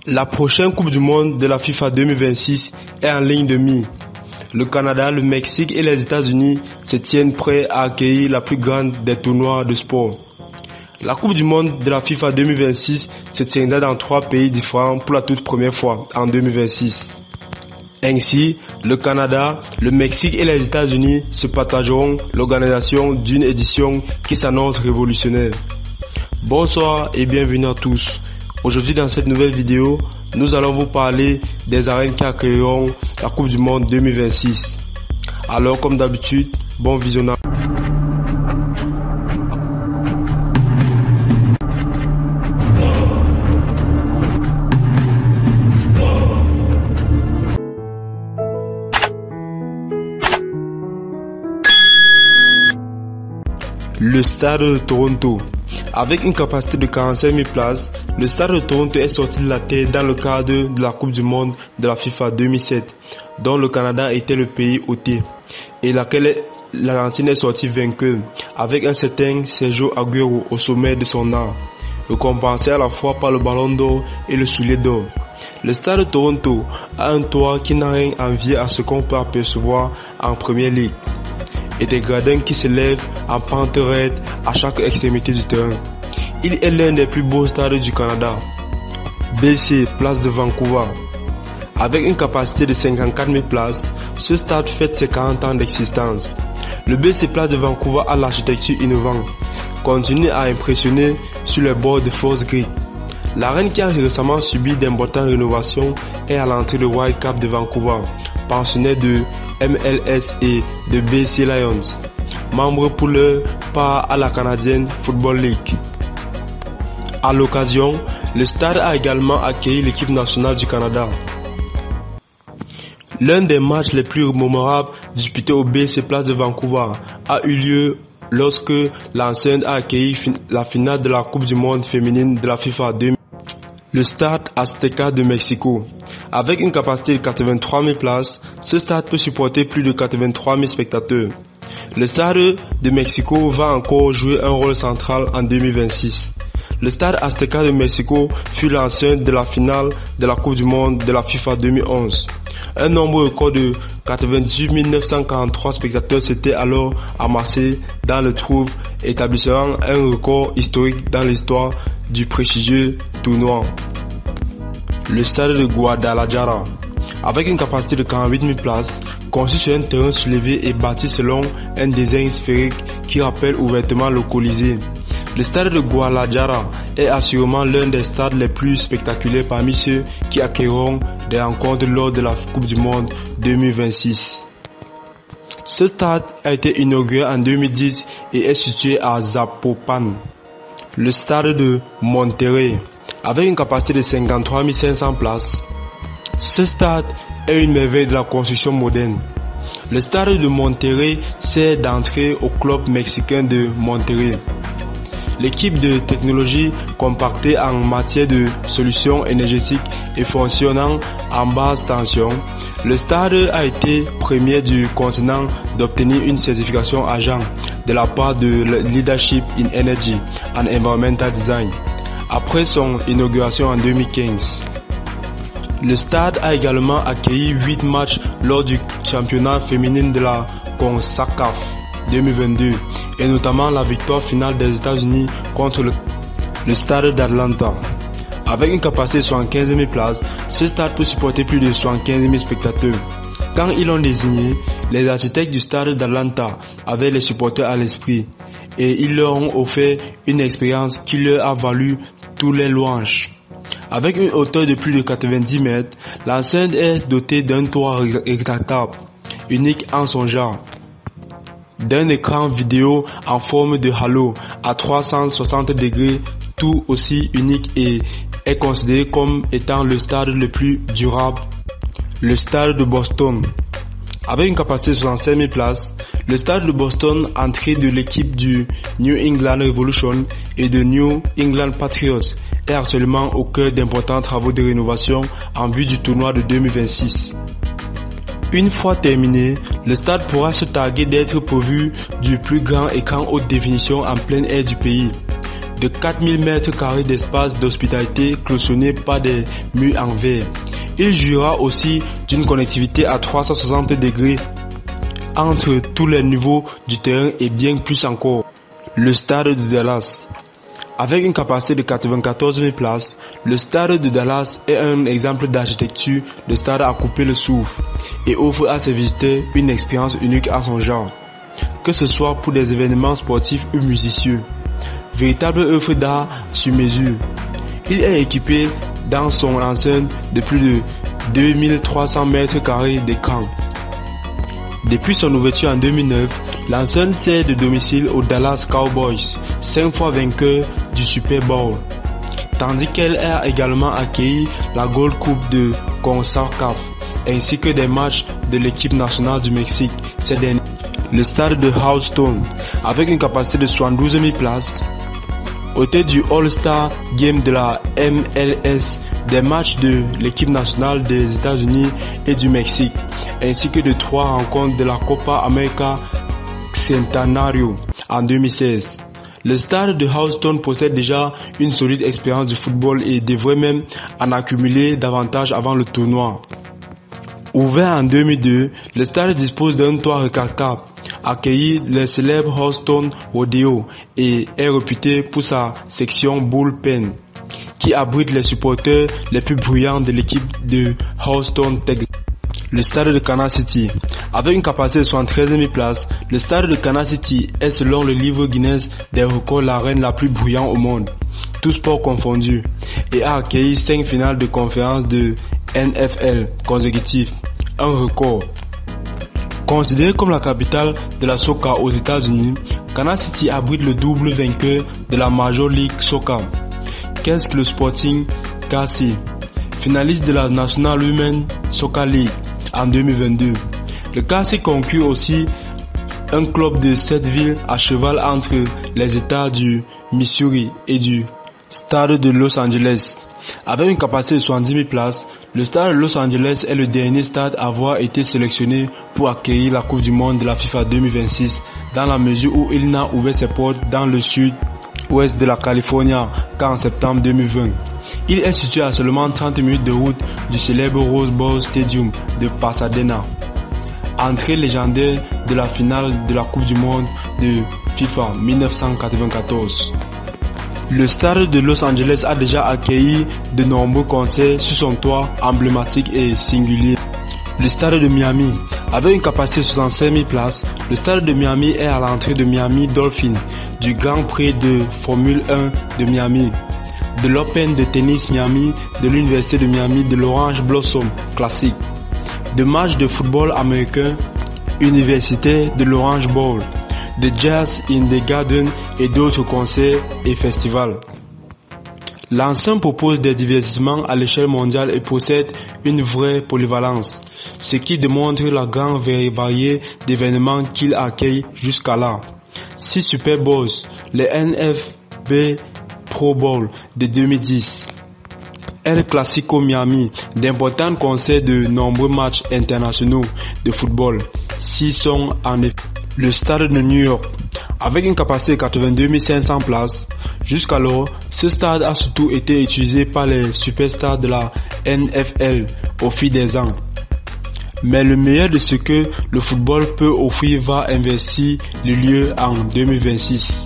La prochaine Coupe du Monde de la FIFA 2026 est en ligne de mire. Le Canada, le Mexique et les États-Unis se tiennent prêts à accueillir la plus grande des tournois de sport. La Coupe du Monde de la FIFA 2026 se tiendra dans 3 pays différents pour la toute première fois en 2026. Ainsi, le Canada, le Mexique et les États-Unis se partageront l'organisation d'une édition qui s'annonce révolutionnaire. Bonsoir et bienvenue à tous. Aujourd'hui dans cette nouvelle vidéo, nous allons vous parler des arènes qui accueilleront la Coupe du Monde 2026. Alors comme d'habitude, bon visionnage. Le Stade de Toronto. Avec une capacité de 45 000 places, le Stade de Toronto est sorti de la terre dans le cadre de la Coupe du Monde de la FIFA 2007, dont le Canada était le pays hôté, et laquelle l'Argentine est sortie vainqueur, avec un certain Sergio Aguero au sommet de son art, récompensé à la fois par le Ballon d'Or et le Soulier d'Or. Le Stade de Toronto a un toit qui n'a rien à envier à ce qu'on peut apercevoir en Première Ligue, et des gradins qui s'élèvent en pente raide à chaque extrémité du terrain. Il est l'un des plus beaux stades du Canada. BC, place de Vancouver. Avec une capacité de 54 000 places, ce stade fête ses 40 ans d'existence. Le BC Place de Vancouver a l'architecture innovante, continue à impressionner sur les bords de Force Creek. L'arène qui a récemment subi d'importantes rénovations est à l'entrée de Whitecap de Vancouver, pensionnaire de MLS et de BC Lions, membre pour leur part à la Canadian Football League. À l'occasion, le stade a également accueilli l'équipe nationale du Canada. L'un des matchs les plus mémorables disputés au BC Place de Vancouver a eu lieu lorsque l'enceinte a accueilli la finale de la Coupe du Monde féminine de la FIFA 2000. Le stade Azteca de Mexico. Avec une capacité de 83 000 places, ce stade peut supporter plus de 83 000 spectateurs. Le stade de Mexico va encore jouer un rôle central en 2026. Le stade Azteca de Mexico fut l'enceinte de la finale de la Coupe du Monde de la FIFA 2011. Un nombre record de 98 943 spectateurs s'était alors amassé dans le trou, établissant un record historique dans l'histoire du prestigieux tournoi. Le stade de Guadalajara. Avec une capacité de 48 000 places, conçu sur un terrain soulevé et bâti selon un design sphérique qui rappelle ouvertement le Colisée. Le stade de Guadalajara est assurément l'un des stades les plus spectaculaires parmi ceux qui accueilleront des rencontres lors de la Coupe du Monde 2026. Ce stade a été inauguré en 2010 et est situé à Zapopan. Le stade de Monterrey. Avec une capacité de 53 500 places, ce stade est une merveille de la construction moderne. Le stade de Monterrey sert d'entrée au club mexicain de Monterrey. L'équipe de technologie compactée en matière de solutions énergétiques et fonctionnant en basse tension, le stade a été premier du continent d'obtenir une certification agent de la part de Leadership in Energy and Environmental Design après son inauguration en 2015. Le stade a également accueilli 8 matchs lors du championnat féminin de la CONCACAF 2022 et notamment la victoire finale des États-Unis contre le stade d'Atlanta. Avec une capacité de 75 000 places, ce stade peut supporter plus de 75 000 spectateurs. Quand ils l'ont désigné, les architectes du stade d'Atlanta avaient les supporters à l'esprit et ils leur ont offert une expérience qui leur a valu tous les louanges. Avec une hauteur de plus de 90 mètres, l'enceinte est dotée d'un toit rétractable, unique en son genre, d'un écran vidéo en forme de halo à 360 degrés, tout aussi unique et est considéré comme étant le stade le plus durable. Le stade de Boston. Avec une capacité de 65 000 places, le stade de Boston, entrée de l'équipe du New England Revolution et de New England Patriots, est actuellement au cœur d'importants travaux de rénovation en vue du tournoi de 2026. Une fois terminé, le stade pourra se targuer d'être pourvu du plus grand écran haute définition en plein air du pays, de 4000 mètres carrés d'espace d'hospitalité cloisonné par des murs en verre. Il jouira aussi d'une connectivité à 360 degrés entre tous les niveaux du terrain et bien plus encore. Le stade de Dallas. Avec une capacité de 94 000 places, le stade de Dallas est un exemple d'architecture de stade à couper le souffle et offre à ses visiteurs une expérience unique à son genre, que ce soit pour des événements sportifs ou musiciens. Véritable œuvre d'art sur mesure. Il est équipé dans son enceinte de plus de 2300 mètres carrés d'écran. Depuis son ouverture en 2009, l'enceinte sert de domicile aux Dallas Cowboys, 5 fois vainqueurs du Super Bowl, tandis qu'elle a également accueilli la Gold Cup de CONCACAF, ainsi que des matchs de l'équipe nationale du Mexique ces derniers. Le stade de Houston, avec une capacité de 72 000 places, hôtel du All-Star Game de la MLS, des matchs de l'équipe nationale des États-Unis et du Mexique, ainsi que de 3 rencontres de la Copa América Centenario en 2016. Le stade de Houston possède déjà une solide expérience du football et devrait même en accumuler davantage avant le tournoi. Ouvert en 2002, le stade dispose d'un toit rétractable, accueillit le célèbre Houston Rodeo et est réputé pour sa section bullpen, qui abrite les supporters les plus bruyants de l'équipe de Houston Texans. Le stade de Kansas City. Avec une capacité de 73 000 places, le stade de Kansas City est selon le livre Guinness des records l'arène la plus bruyante au monde, tous sports confondus, et a accueilli 5 finales de conférence de NFL consécutives, un record. Considéré comme la capitale de la soccer aux États-Unis, Kansas City abrite le double vainqueur de la Major League Soccer, qu'est-ce que le Sporting KC, finaliste de la National Women's Soccer League en 2022. Le KC conclut aussi un club de 7 villes à cheval entre les États du Missouri et du stade de Los Angeles. Avec une capacité de 70 000 places, le stade de Los Angeles est le dernier stade à avoir été sélectionné pour accueillir la Coupe du Monde de la FIFA 2026 dans la mesure où il n'a ouvert ses portes dans le sud-ouest de la Californie qu'en septembre 2020. Il est situé à seulement 30 minutes de route du célèbre Rose Bowl Stadium de Pasadena, entrée légendaire de la finale de la Coupe du Monde de FIFA 1994. Le stade de Los Angeles a déjà accueilli de nombreux concerts sur son toit emblématique et singulier. Le stade de Miami. Avec une capacité de 65 000 places, le stade de Miami est à l'entrée de Miami Dolphins, du Grand Prix de Formule 1 de Miami, de l'Open de tennis Miami, de l'Université de Miami, de l'Orange Blossom Classic, de matchs de football américain universitaire de l'Orange Bowl, de Jazz in the Garden et d'autres concerts et festivals. L'enceinte propose des divertissements à l'échelle mondiale et possède une vraie polyvalence, ce qui démontre la grande variété d'événements qu'il accueille jusqu'à là. 6 Super Bowls, les NFB Pro Bowl de 2010, El Clasico Miami, d'importants concerts de nombreux matchs internationaux de football. 6 sont en effet. Le stade de New York, avec une capacité de 82 500 places. Jusqu'alors, ce stade a surtout été utilisé par les superstars de la NFL au fil des ans. Mais le meilleur de ce que le football peut offrir va investir le lieu en 2026.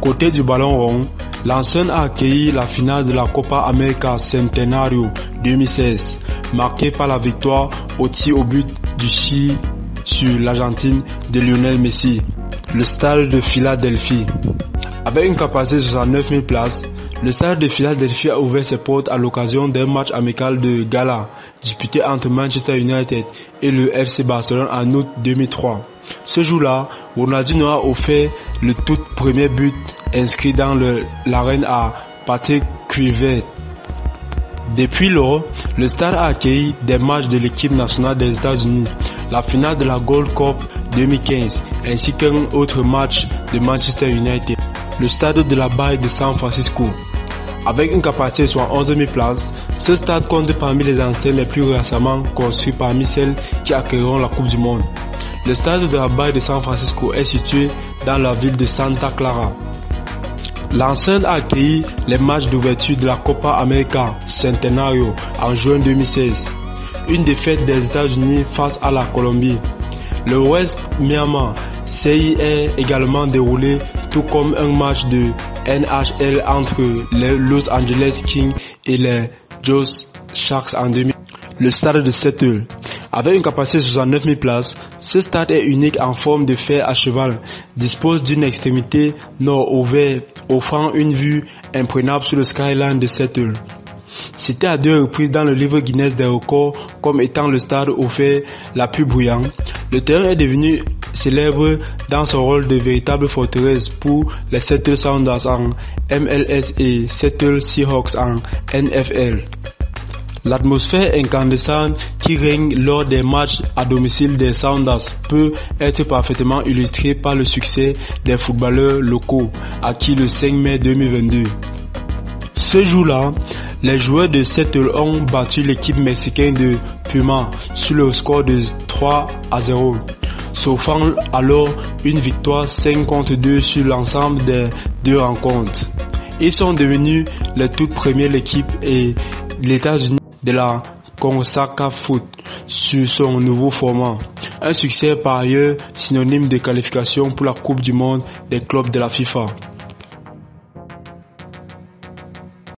Côté du ballon rond, l'enceinte a accueilli la finale de la Copa América Centenario 2016, marquée par la victoire au tir au but du Chili sur l'Argentine de Lionel Messi. Le stade de Philadelphie. Avec une capacité de 69 000 places, le stade de Philadelphie a ouvert ses portes à l'occasion d'un match amical de gala disputé entre Manchester United et le FC Barcelone en août 2003. Ce jour-là, Ronaldinho a offert le tout premier but inscrit dans l'arène à Patrick Kluivert. Depuis lors, le stade a accueilli des matchs de l'équipe nationale des États-Unis, la finale de la Gold Cup 2015 ainsi qu'un autre match de Manchester United. Le stade de la Baie de San Francisco. Avec une capacité de 71 000 places, ce stade compte parmi les enseignes les plus récemment construites parmi celles qui accueilleront la Coupe du Monde. Le stade de la Baie de San Francisco est situé dans la ville de Santa Clara. L'enceinte a accueilli les matchs d'ouverture de la Copa América Centenario en juin 2016. Une défaite des États-Unis face à la Colombie. Le West Miami s'y est également déroulé, tout comme un match de NHL entre les Los Angeles Kings et les Joe Sharks en 2000. Le stade de Seattle. Avec une capacité de 69 000 places, ce stade est unique en forme de fer à cheval, dispose d'une extrémité nord ouverte, offrant une vue imprenable sur le skyline de Seattle. Cité à 2 reprises dans le livre Guinness des records comme étant le stade au fer la plus bruyant, le terrain est devenu célèbre dans son rôle de véritable forteresse pour les Seattle Sounders en MLS et Seattle Seahawks en NFL. L'atmosphère incandescente qui règne lors des matchs à domicile des Sounders peut être parfaitement illustrée par le succès des footballeurs locaux acquis le 5 mai 2022. Ce jour-là, les joueurs de Seattle ont battu l'équipe mexicaine de Pumas sur le score de 3-0, s'offrant alors une victoire 5-2 sur l'ensemble des 2 rencontres. Ils sont devenus les toutes premières équipes et les États-Unis de la CONCACAF Foot sur son nouveau format. Un succès par ailleurs synonyme de qualification pour la Coupe du Monde des clubs de la FIFA.